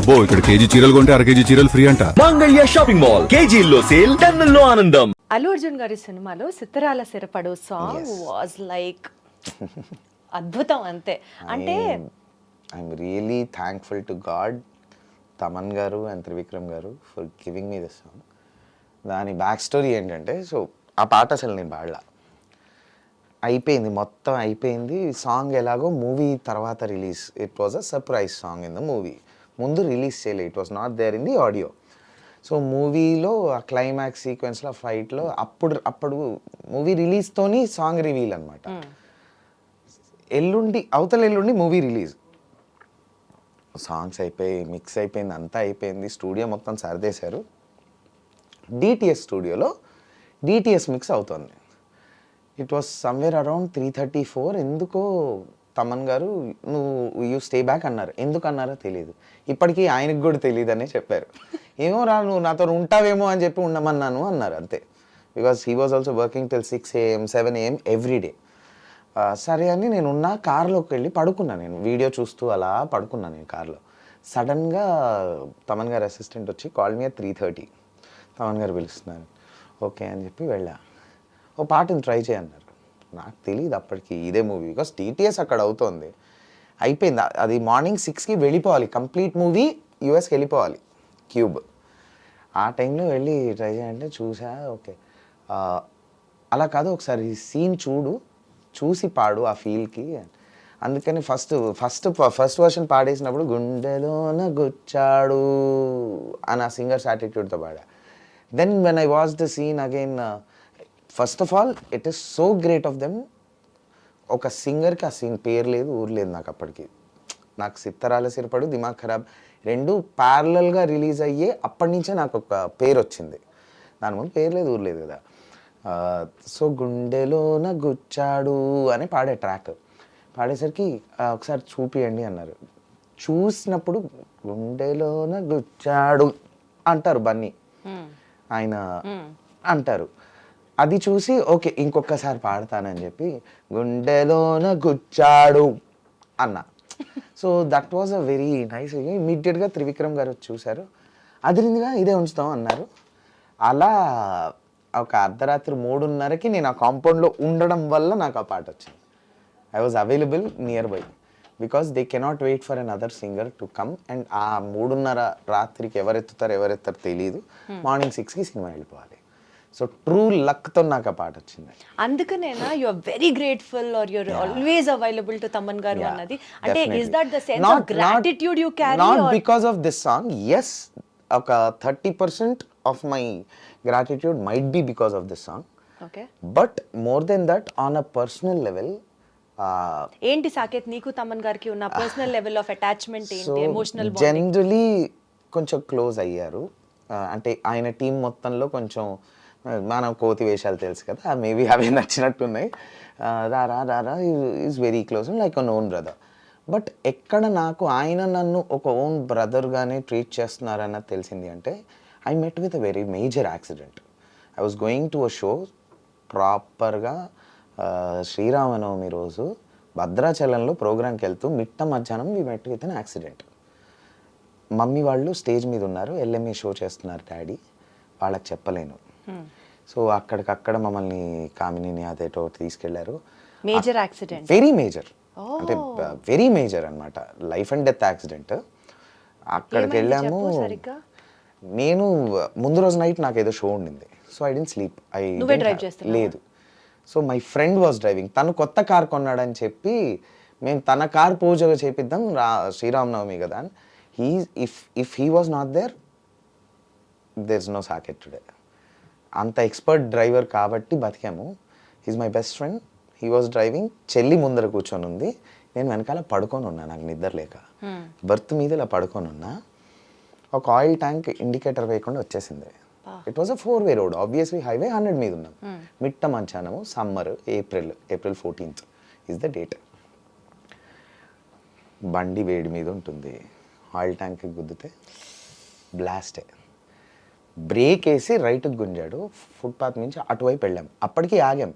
అబ్బో ఇక్కడ కేజీ చీరలు కొంటే అర కేజీ చీరలు ఫ్రీ అంట. మంగళ్య షాపింగ్ మాల్, కేజీల్లో సేల్, టన్నుల్లో ఆనందం. అల్లు అర్జున్ గారి సినిమాలో సిత్తరాల సిరపడు సాంగ్ వాజ్ లైక్ అద్భుతం అంతే. అంటే I'm really thankful to God, Thaman గారు అండ్ త్రివిక్రమ్ గారు for giving me this song. దాని బ్యాక్ స్టోరీ ఏంటంటే, సో ఆ పాట అసలు నేను పాడలా, అయిపోయింది మొత్తం అయిపోయింది. సాంగ్ ఎలాగో మూవీ తర్వాత release, it was a surprise song in the movie. ముందు రిలీజ్ చేయలే, it was not there in the audio. So మూవీలో ఆ క్లైమాక్స్ సీక్వెన్స్లో ఫైట్లో అప్పుడు మూవీ రిలీజ్తోని సాంగ్ రివీల్ అనమాట. అవతల ఎల్లుండి మూవీ రిలీజ్, సాంగ్స్ అయిపోయి మిక్స్ అయిపోయింది, అంతా అయిపోయింది, స్టూడియో మొత్తం సర్దేశారు. డిటిఎస్ స్టూడియోలో డిటిఎస్ మిక్స్ అవుతుంది. It was somewhere around 3:34. ఎందుకో తమన్ గారు నువ్వు యూ స్టే బ్యాక్ అన్నారు. ఎందుకు అన్నారో తెలియదు, ఇప్పటికీ ఆయనకు కూడా తెలియదు అనే చెప్పారు. ఏమో రా, నువ్వు నాతో ఉంటావేమో అని చెప్పి ఉండమన్నాను అన్నారు అంతే. Because he was also working till 6 AM 7 AM every day. సరే అని నేను ఉన్న కార్లోకి వెళ్ళి పడుకున్నాను. నేను వీడియో చూస్తూ అలా పడుకున్నాను నేను కార్లో. సడన్గా తమన్ గారు అసిస్టెంట్ వచ్చి కాల్ మీ 3:30. తమన్ గారు పిలుస్తున్నారు. ఓకే అని చెప్పి వెళ్ళా. ఓ పాటను ట్రై చేయన్నారు. నాకు తెలియదు అప్పటికి ఇదే మూవీ, బికాస్ టీటీఎస్ అక్కడ అవుతోంది. అయిపోయింది అది, మార్నింగ్ 6కి వెళ్ళిపోవాలి, కంప్లీట్ మూవీ యూఎస్కి వెళ్ళిపోవాలి, క్యూబ్. ఆ టైంలో వెళ్ళి ట్రై చేయాలంటే చూసా. ఓకే అలా కాదు, ఒకసారి సీన్ చూసి పాడు ఆ ఫీల్కి. అందుకని ఫస్ట్ వర్షన్ పాడేసినప్పుడు గుండెలోన గుచ్చాడు అని ఆ సింగర్స్ యాటిట్యూడ్తో పాడా. Then when I watch the scene again, first of all it is so great of them. ఒక సింగర్కి ఆ సీన్ పేరు లేదు, ఊరు లేదు నాకు అప్పటికి. నాకు సిత్తరాల సిరపడు, దిమాగ్ ఖరాబ్ రెండు ప్యారలల్గా రిలీజ్ అయ్యే అప్పటి నుంచే నాకు ఒక పేరు వచ్చింది. దాని ముందు పేరు లేదు, ఊరు లేదు కదా. సో గుండెలోన గుచ్చాడు అని పాడే ట్రాక్ పాడేసరికి ఒకసారి చూపియండి అన్నారు. చూసినప్పుడు గుండెలోన గుచ్చాడు అంటారు బన్నీ, ఆయన అంటారు. అది చూసి ఓకే ఇంకొకసారి పాడతానని చెప్పి గుండెలోన గుచ్చాడు అన్న. So that was a very nice. ఇమ్మీడియట్గా త్రివిక్రమ్ గారు చూశారు, అదిరిందిగా ఇదే ఉంచుతాం అన్నారు. అలా ఒక అర్ధరాత్రి 3:30కి నేను ఆ కాంపౌండ్లో ఉండడం వల్ల నాకు ఆ పాట వచ్చింది. I was available nearby, because they cannot wait for another singer to come. And ఆ 3:30 రాత్రికి ఎవరెత్తారో తెలియదు, మార్నింగ్ 6కి సినిమా వెళ్ళిపోవాలి. సో ట్రూ లక్తో నాకు ఆ పాట వచ్చింది. అందుకనేనా you are very grateful are you are always available to Thaman garu అన్నది. అంటే is that the sense of gratitude you carry? Not because of this song, yes, ఒక 30% of my gratitude might be because of this song. Okay, but more than that on a personal level. ఏంటి సాకేత్ నీకు తమన్ గారికి ఉన్న personal level of attachment ఏంటి, emotional bonding? Generally కొంచెం close అయ్యారు. అంటే ఆయన టీం మొత్తంలో కొంచెం మనం కోతి వేషాలు తెలుసు కదా, మేబీ అవి నచ్చినట్టున్నాయి. రారా is very close, like an own brother. But ఎక్కడ నాకు ఆయన నన్ను ఒక ఓన్ బ్రదర్గానే ట్రీట్ చేస్తున్నారన్నది తెలిసింది అంటే, I met with a very major accident. I was going to a show ప్రాపర్గా శ్రీరామనవమి రోజు భద్రాచలంలో ప్రోగ్రామ్కి వెళ్తూ మిట్ట మధ్యాహ్నం we met with an accident. Mummy వాళ్ళు స్టేజ్ మీద ఉన్నారు, ఎల్ఎంఏ షో చేస్తున్నారు డాడీ, వాళ్ళకి చెప్పలేను. సో అక్కడికక్కడ మమ్మల్ని కామిని అదేటో తీసుకెళ్లారు. మేజర్ యాక్సిడెంట్, వెరీ మేజర్, అంటే వెరీ మేజర్ అనమాట, లైఫ్ అండ్ డెత్ యాక్సిడెంట్. అక్కడికి వెళ్ళాము. నేను ముందు రోజు నైట్ నాకు ఏదో షో ఉండింది, సో ఐ డెంట్ స్లీప్. లేదు, so my friend was driving. తను కొత్త కార్ కొన్నాడని చెప్పి మేము తన కార్ పూజగా చేపిద్దాం శ్రీరామనవమి కదా అని. If he was not there is no Saketh today. అంత ఎక్స్పర్ట్ డ్రైవర్ కాబట్టి బతికాము. He's my best friend, he was driving. చెల్లి ముందర కూర్చొని ఉంది, నేను వెనకాల పడుకొని ఉన్నా, నాకు నిద్ర లేక బర్త్ మీద ఇలా పడుకొని ఉన్నా. ఒక ఆయిల్ ట్యాంక్ ఇండికేటర్ వేయకుండా వచ్చేసింది. It was a 4-way road, obviously highway 100 మీద ఉన్నాం. మిట్ట మధ్యాహ్నము, summer, April 14th is the date. బండి వేడి మీద ఉంటుంది, ఆయిల్ ట్యాంక్కి గుద్దితే బ్లాస్టే. బ్రేక్ వేసి రైట్కి గుంజాడు, ఫుట్పాత్ నుంచి అటువైపు వెళ్ళాం. అప్పటికి ఆగాం.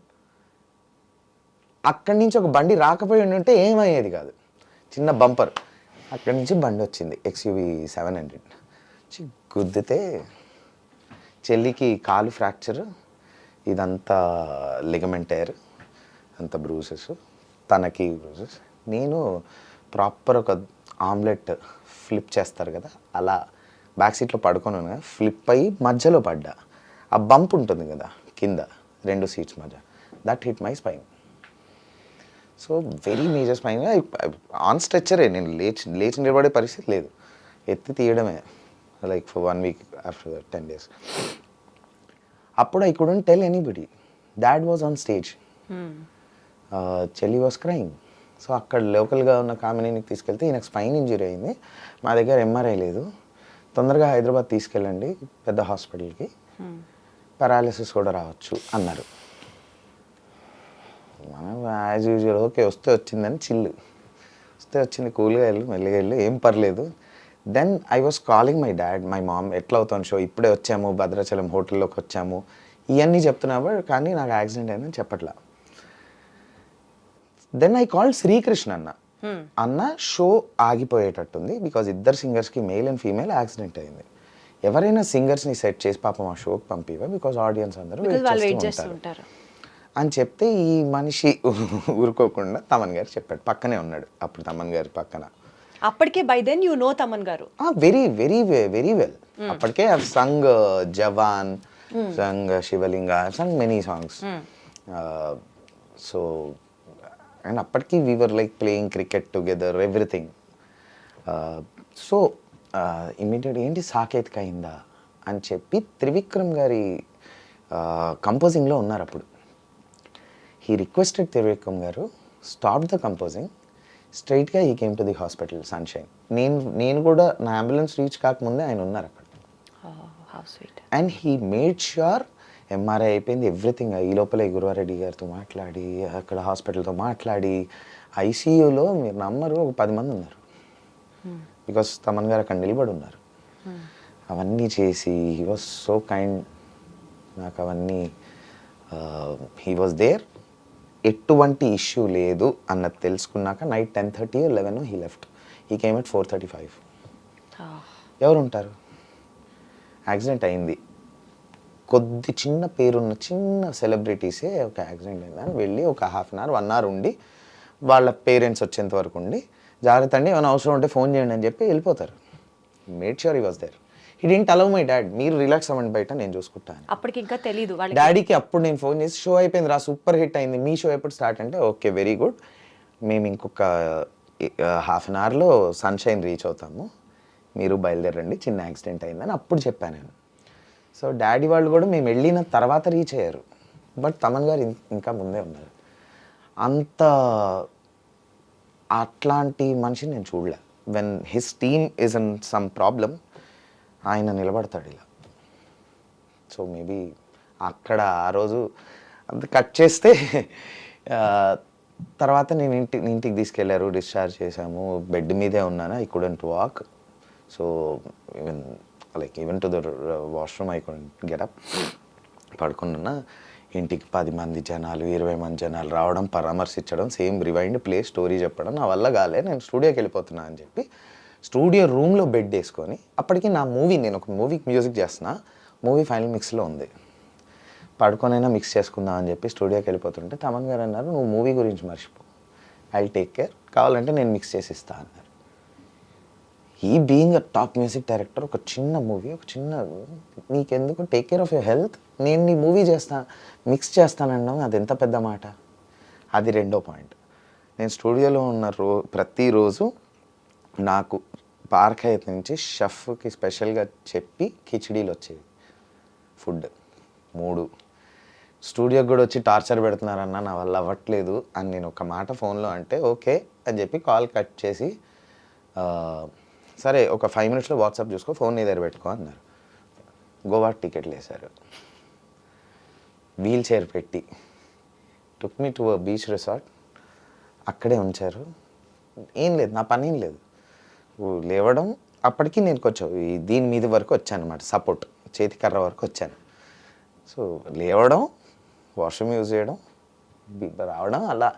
అక్కడి నుంచి ఒక బండి రాకపోయి ఉంటే ఏమయ్యేది కాదు, చిన్న బంపర్. అక్కడి నుంచి బండి వచ్చింది XUV 700 గుద్దితే చెల్లికి కాలు ఫ్రాక్చర్, ఇదంతా లిగమెంట్ టైర్, అంత బ్రూసెస్, తనకి బ్రూసెస్. నేను ప్రాపర్ ఒక ఆమ్లెట్ ఫ్లిప్ చేస్తారు కదా అలా బ్యాక్ సీట్లో పడుకొని ఉన్నా, ఫ్లిప్ అయ్యి మధ్యలో పడ్డా. ఆ బంప్ ఉంటుంది కదా కింద 2 సీట్స్ మధ్య, that hit my spine. So very major spine. On స్ట్రెచ్చరే, నేను లేచి నిలబడే పరిస్థితి లేదు, ఎత్తి తీయడమే like for 1 week after 10 days. అప్పుడు I couldn't tell anybody. Dad was on stage, చెల్లి వాజ్ క్రైయింగ్. సో అక్కడ లోకల్గా ఉన్న కామినీకి తీసుకెళ్తే ఈయనకు స్పైన్ ఇంజరీ అయింది, మా దగ్గర MRI లేదు, తొందరగా హైదరాబాద్ తీసుకెళ్ళండి పెద్ద హాస్పిటల్కి, పారాలిసిస్ కూడా రావచ్చు అన్నారు. మనం యాజ్ యూజువల్ ఓకే వస్తే వచ్చిందని చిల్లు, వస్తే వచ్చింది, కూల్గా వెళ్ళు, మెల్లిగా వెళ్ళు, ఏం పర్లేదు. Then I was calling my dad, my mom, ఎట్లా అవుతాను షో, ఇప్పుడే వచ్చాము, భద్రాచలం హోటల్లోకి వచ్చాము, ఇవన్నీ చెప్తున్నావు కానీ నాకు యాక్సిడెంట్ అయిందని చెప్పట్లా. దెన్ ఐ కాల్డ్ శ్రీకృష్ణ అన్న షో ఆగిపోయేటట్టుంది, బికాజ్ ఇద్దరు సింగర్స్కి మేల్ అండ్ ఫీమేల్ యాక్సిడెంట్ అయింది, ఎవరైనా సింగర్స్ని సెట్ చేసి పాపం ఆ షోకి పంపివా, బికాజ్ ఆడియన్స్ అందరూ వెయిట్ చేస్తూ ఉంటారు అని చెప్తే ఈ మనిషి ఊరుకోకుండా తమన్ గారు చెప్పాడు, పక్కనే ఉన్నాడు అప్పుడు తమన్ గారి పక్కన. అప్పటికే by then you know Thaman garu? Very very very well. అప్పటికే I sung Jawan, sung Shivalinga, sung many songs. So and అప్పటికి we were like playing cricket together, everything. So immediate ఏంటి సాకేతిక అయిందా అని చెప్పి త్రివిక్రమ్ గారి కంపోజింగ్లో ఉన్నారు అప్పుడు. హీ రిక్వెస్టెడ్ త్రివిక్రమ్ గారు స్టాప్ ద కంపోజింగ్, స్ట్రైట్గా he came to the hospital sunshine. నేను కూడా నా అంబులెన్స్ రీచ్ కాకముందే ఆయన ఉన్నారు అక్కడ. And he made sure MRI అయిపోయింది, ఎవ్రీథింగ్. ఈ లోపల గురువారెడ్డి గారితో మాట్లాడి, అక్కడ హాస్పిటల్తో మాట్లాడి, ICUలో మీరు నమ్మరు ఒక 10 మంది ఉన్నారు, బికాస్ తమన్ గారు అక్కడ నిలబడి ఉన్నారు. అవన్నీ చేసి హీ వాజ్ సో కైండ్, నాకు అవన్నీ హీ వాజ్ దేర్. ఎటువంటి ఇష్యూ లేదు అన్నది తెలుసుకున్నాక night 10:30 or 11 he left. He came at 4:35. ఎవరు ఉంటారు? యాక్సిడెంట్ అయింది, కొద్ది చిన్న పేరున్న చిన్న సెలబ్రిటీసే ఒక యాక్సిడెంట్ అయిందని వెళ్ళి ఒక 1/2 hour 1 hour ఉండి వాళ్ళ పేరెంట్స్ వచ్చేంత వరకు ఉండి, జాగ్రత్త అండి ఏమైనా అవసరం ఉంటే ఫోన్ చేయండి అని చెప్పి వెళ్ళిపోతారు. Made sure he was there. He didn't allow my dad, మీరు రిలాక్స్ అవ్వండి బయట, నేను చూసుకుంటాను. అప్పటికి ఇంకా తెలీదు డాడీకి. అప్పుడు నేను ఫోన్ చేసి షో అయిపోయింది రా, సూపర్ హిట్ అయింది, మీ షో ఎప్పుడు స్టార్ట్ అంటే ఓకే వెరీ గుడ్, మేము ఇంకొక 1/2 hourలో సన్షైన్ రీచ్ అవుతాము, మీరు బయలుదేరండి, చిన్న యాక్సిడెంట్ అయిందని అప్పుడు చెప్పాను నేను. సో డాడీ వాళ్ళు కూడా మేము వెళ్ళిన తర్వాత రీచ్ అయ్యారు, బట్ తమన్ గారు ఇంకా ముందే ఉన్నారు. అంత అట్లాంటి మనిషిని నేను చూడలే. When his team is in some problem, ఆయన నిలబడతాడు ఇలా. సో మేబీ అక్కడ ఆ రోజు అంత కట్ చేస్తే తర్వాత నేను ఇంటికి తీసుకెళ్లారు, డిశ్చార్జ్ చేశాము, బెడ్ మీదే ఉన్నాను, I couldn't walk. So even to the washroom I couldn't get up. పడుకున్నా, ఇంటికి 10 మంది జనాలు 20 మంది జనాలు రావడం, పరామర్శించడం, సేమ్ రివైండ్ ప్లే స్టోరీ చెప్పడం నా వల్ల కాలే, నేను స్టూడియోకి వెళ్ళిపోతున్నా అని చెప్పి స్టూడియో రూమ్లో బెడ్ వేసుకొని, అప్పటికి నా మూవీ, నేను ఒక మూవీకి మ్యూజిక్ చేస్తున్నా, మూవీ ఫైనల్ మిక్స్లో ఉంది, పడుకొనైనా మిక్స్ చేసుకుందాం అని చెప్పి స్టూడియోకి వెళ్ళిపోతుంటే తమన్ గారు అన్నారు, నువ్వు మూవీ గురించి మర్చిపో, ఐ టేక్ కేర్, కావాలంటే నేను మిక్స్ చేసి ఇస్తా అన్నారు. ఈ being a top music director, ఒక చిన్న మూవీ, ఒక చిన్న నీకెందుకు, take care of your health, నేను నీ మూవీ చేస్తా, మిక్స్ చేస్తానన్నాం, అది ఎంత పెద్ద మాట. అది రెండో పాయింట్. నేను స్టూడియోలో ఉన్న ప్రతిరోజు నాకు పార్క్ హైత్ నుంచి షెఫ్కి స్పెషల్గా చెప్పి కిచిడీలు వచ్చేవి, ఫుడ్ 3. స్టూడియోకి కూడా వచ్చి టార్చర్ పెడుతున్నారన్న, నా వల్ల అవ్వట్లేదు అని నేను ఒక మాట ఫోన్లో అంటే ఓకే అని చెప్పి కాల్ కట్ చేసి, సరే ఒక 5 minutesలో వాట్సాప్ చూసుకో, ఫోన్ నీ దగ్గర పెట్టుకో అన్నారు. గోవా టికెట్లు వేశారు, వీల్ చైర్ పెట్టి టుక్ మీ టు బీచ్ రిసార్ట్, అక్కడే ఉంచారు. ఏం లేదు, నా పని ఏం లేదు, లేవడం. అప్పటికి నేను కొంచెం దీని మీద వరకు వచ్చాను అనమాట, సపోర్ట్ చేతికర్ర వరకు వచ్చాను. సో లేవడం, వాష్రూమ్ యూజ్ చేయడం, రావడం, అలా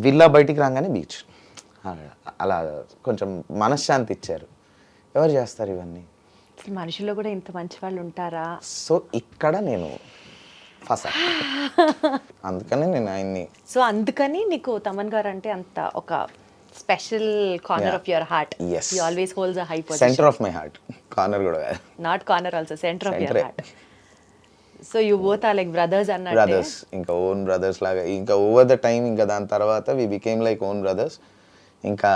విల్లా బయటికి రాగానే బీచ్, అలా కొంచెం మనశ్శాంతి ఇచ్చారు. ఎవరు చేస్తారు ఇవన్నీ? అసలు మనుషుల్లో కూడా ఇంత మంచి వాళ్ళు ఉంటారా? సో ఇక్కడ నేను ఫస్ట్ అందుకని నేను ఆయన్ని సో అందుకని నీకు తమన్ గారు అంటే అంత ఒక special corner of your heart. Yes. He always holds a high position. Centre of my heart, corner కూడా కాదు, not corner also, centre of your Centre. Heart. So you both are like brothers అన్నట్టే. Brothers, ఇంకా own brothers లాగా. ఇంకా over the time ఇంకా దాని తర్వాత we became like own brothers. ఇంకా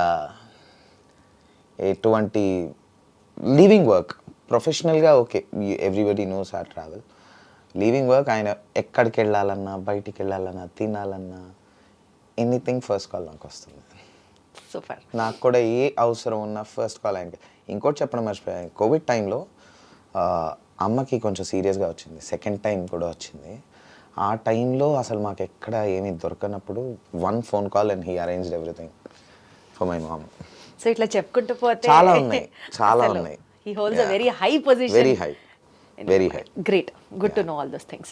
ఎటువంటి లీవింగ్ వర్క్ ప్రొఫెషనల్గా okay, everybody knows or travel. Leaving work ఆయన ఎక్కడికి వెళ్ళాలన్నా, బయటికి వెళ్ళాలన్నా, తినాలన్నా, ఎనీథింగ్ ఫస్ట్ కాల్ నాకు వస్తుంది. సూపర్. నాకు కూడా ఏ అవసరం ఉన్నా ఫస్ట్ కాల్ ఆయనకి. ఇంకోటి చెప్పడం మర్చిపోయాను, కోవిడ్ టైంలో అమ్మకి కొంచెం సీరియస్గా వచ్చింది, సెకండ్ టైం కూడా వచ్చింది. ఆ టైంలో అసలు మాకు ఎక్కడ ఏమీ దొరకనప్పుడు one phone call and he arranged everything for my mom. So ఇట్లా చెప్పుకుంటూ పోతే చాలా ఉన్నాయి, చాలా ఉన్నాయి. He holds a very high position. Very high, very high. Great. Good to know all those things.